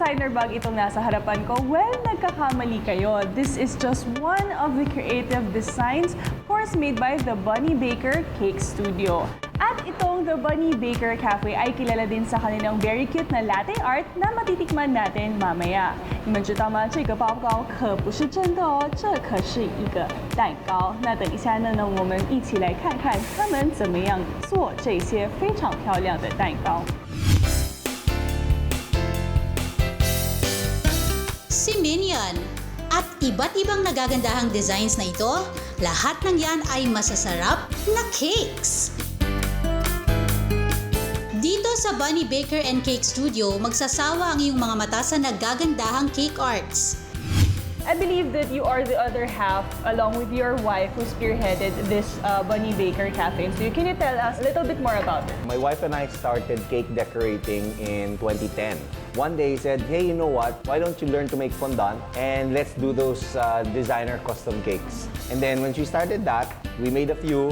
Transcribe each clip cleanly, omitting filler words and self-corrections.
designer bag itong nasa harapan ko? Well, nagkakamali kayo. This is just one of the creative designs, of course, made by the Bunnybaker Cake Studio. At itong The Bunnybaker Café ay kilala din sa kanilang very cute na latte art na matitikman natin mamaya. 你们知道吗？这个包包可不是真的哦，这可是一个蛋糕。那等一下呢，我们一起来看看他们怎么样做这些非常漂亮的蛋糕。 Si Minion. At iba't ibang nagagandahang designs na ito, lahat ng yan ay masasarap na cakes. Dito sa Bunnybaker and Cake Studio, magsasawa ang iyong mga mata sa nagagandahang cake arts. I believe that you are the other half, along with your wife, who spearheaded this Bunnybaker Cafe. So can you tell us a little bit more about it? My wife and I started cake decorating in 2010. One day he said, hey, you know what? Why don't you learn to make fondant and let's do those designer custom cakes. And then when she started that, we made a few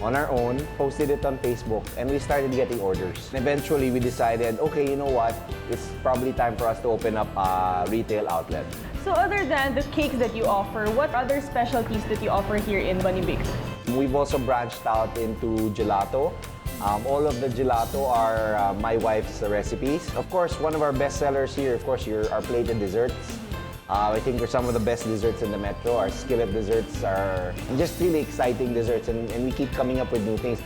on our own, posted it on Facebook, and we started getting orders. And eventually we decided, okay, you know what? It's probably time for us to open up a retail outlet. So other than the cakes that you offer, what other specialties that you offer here in Bunnybaker? We've also branched out into gelato. All of the gelato are my wife's recipes. Of course, one of our best sellers here, of course, our plated desserts. I think they're some of the best desserts in the metro. Our skillet desserts are just really exciting desserts, and we keep coming up with new things.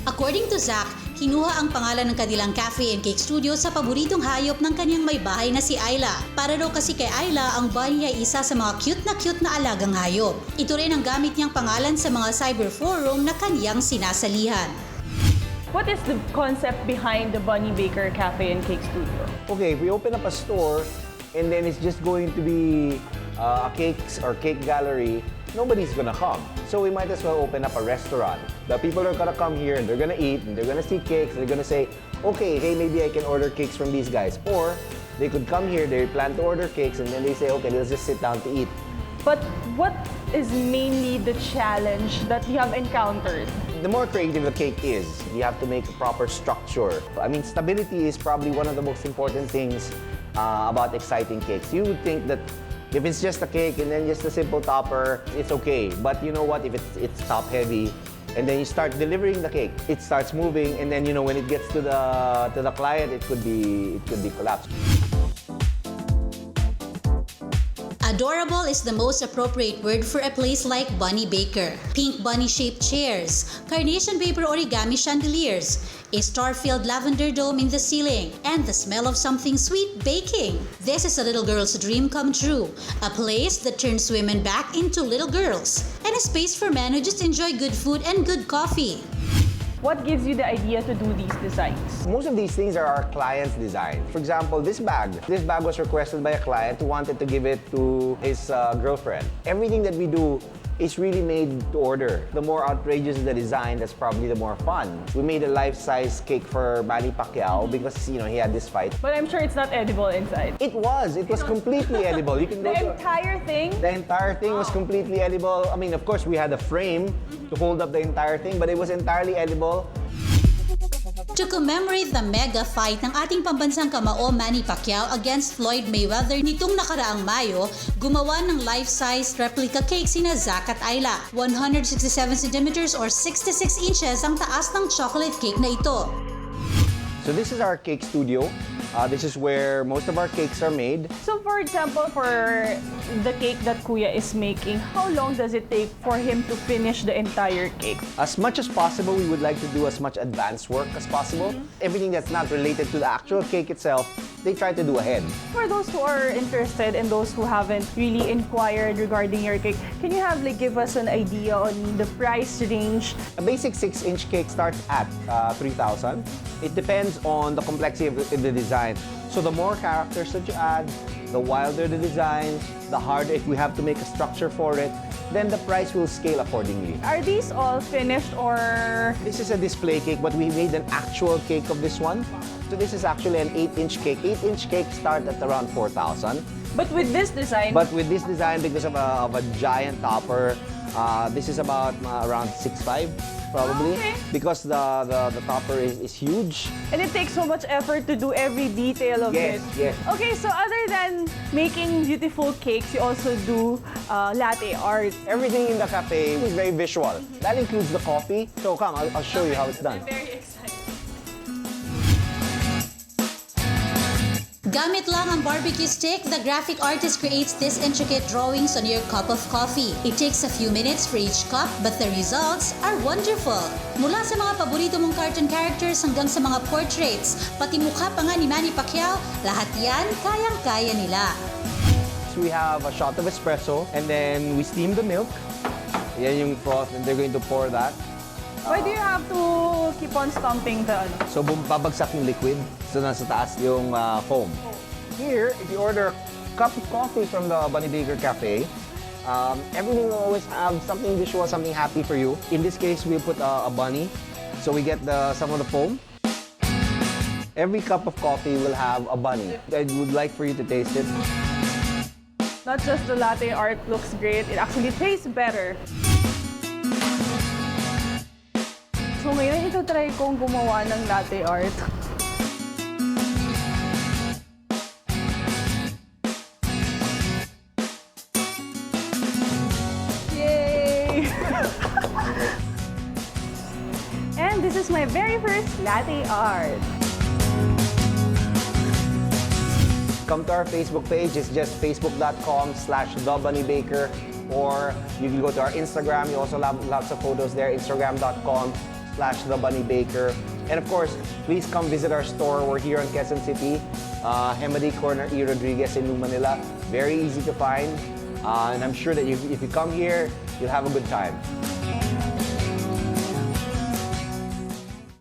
According to Zach, kinuha ang pangalan ng kanilang Cafe and Cake Studio sa paboritong hayop ng kanyang may bahay na si Ayla. Para daw kasi kay Ayla, ang bunny ay isa sa mga cute na alagang hayop. Ito rin ang gamit niyang pangalan sa mga cyber forum na kanyang sinasalihan. What is the concept behind the Bunnybaker Cafe and Cake Studio? Okay, if we open up a store, and then it's just going to be a cakes or cake gallery, nobody's gonna come. So we might as well open up a restaurant. The people are gonna come here and they're gonna eat and they're gonna see cakes and they're gonna say, okay, hey, maybe I can order cakes from these guys. Or they could come here, they plan to order cakes, and then they say, okay, let's just sit down to eat. But what is mainly the challenge that you have encountered? The more creative the cake is, you have to make a proper structure. I mean, stability is probably one of the most important things about exciting cakes. You would think that if it's just a cake and then just a simple topper, it's okay. But you know what? If it's top heavy, and then you start delivering the cake, it starts moving, and then when it gets to the client, it could be collapsed. Adorable is the most appropriate word for a place like Bunnybaker. Pink bunny-shaped chairs, carnation paper origami chandeliers, a star-filled lavender dome in the ceiling, and the smell of something sweet baking. This is a little girl's dream come true. A place that turns women back into little girls, and a space for men who just enjoy good food and good coffee. What gives you the idea to do these designs? Most of these things are our client's design. For example, this bag. This bag was requested by a client who wanted to give it to his girlfriend. Everything that we do is really made to order. The more outrageous the design, that's probably the more fun. We made a life-size cake for Manny Pacquiao because he had this fight. But I'm sure it's not edible inside. It was completely edible. You can go The entire thing? The entire thing was completely edible. I mean, of course, we had a frame to hold up the entire thing, but it was entirely edible. To commemorate the mega fight ng ating pambansang kamao Manny Pacquiao against Floyd Mayweather nitong nakaraang Mayo, gumawa ng life-size replica cake sina Zach at Ayla. 167 centimeters or 66 inches ang taas ng chocolate cake na ito. So this is our cake studio. This is where most of our cakes are made. So for example, for the cake that Kuya is making, how long does it take for him to finish the entire cake? As much as possible, we would like to do as much advanced work as possible. Everything that's not related to the actual cake itself, they try to do ahead. For those who are interested and those who haven't really inquired regarding your cake, can you give us an idea on the price range? A basic 6-inch cake starts at 3,000. It depends on the complexity of the design. So the more characters that you add, the wilder the designs, the harder if we have to make a structure for it, then the price will scale accordingly. Are these all finished or? This is a display cake, but we made an actual cake of this one. So this is actually an 8-inch cake. 8-inch cake start at around 4,000. But with this design? But with this design, because of a giant topper, This is about around 6'5", probably, Okay. because the topper is huge. And it takes so much effort to do every detail of it. Yes. Okay, so other than making beautiful cakes, you also do latte art. Everything in the cafe is very visual. That includes the coffee. So come, I'll show you how it's done. Very excited. Gamit lang ang barbecue stick, the graphic artist creates these intricate drawings on your cup of coffee. It takes a few minutes for each cup, but the results are wonderful. Mula sa mga paborito mong cartoon characters hanggang sa mga portraits, pati mukha pa nga ni Manny Pacquiao, lahat yan kayang-kaya nila. So we have a shot of espresso, and then we steam the milk. Yan yung froth, and they're going to pour that. Why do you have to keep on stomping the ano? So babagsak yung liquid, so nasa taas yung foam. Here, if you order a cup of coffee from the Bunnybaker Café, everything will always have something visual, something happy for you. In this case, we put a bunny, so we get some of the foam. Every cup of coffee will have a bunny. I would like for you to taste it. Not just the latte art looks great, it actually tastes better. So ngayon, ito try kong gumawa ng latte art. Yay! And this is my very first latte art. Come to our Facebook page. It's just facebook.com/thebunnybaker, or you can go to our Instagram. You also have lots of photos there. Instagram.com/thebunnybaker. And of course, please come visit our store. We're here in Quezon City, Hemady Corner E. Rodriguez in New Manila. Very easy to find. And I'm sure that if you come here, you'll have a good time.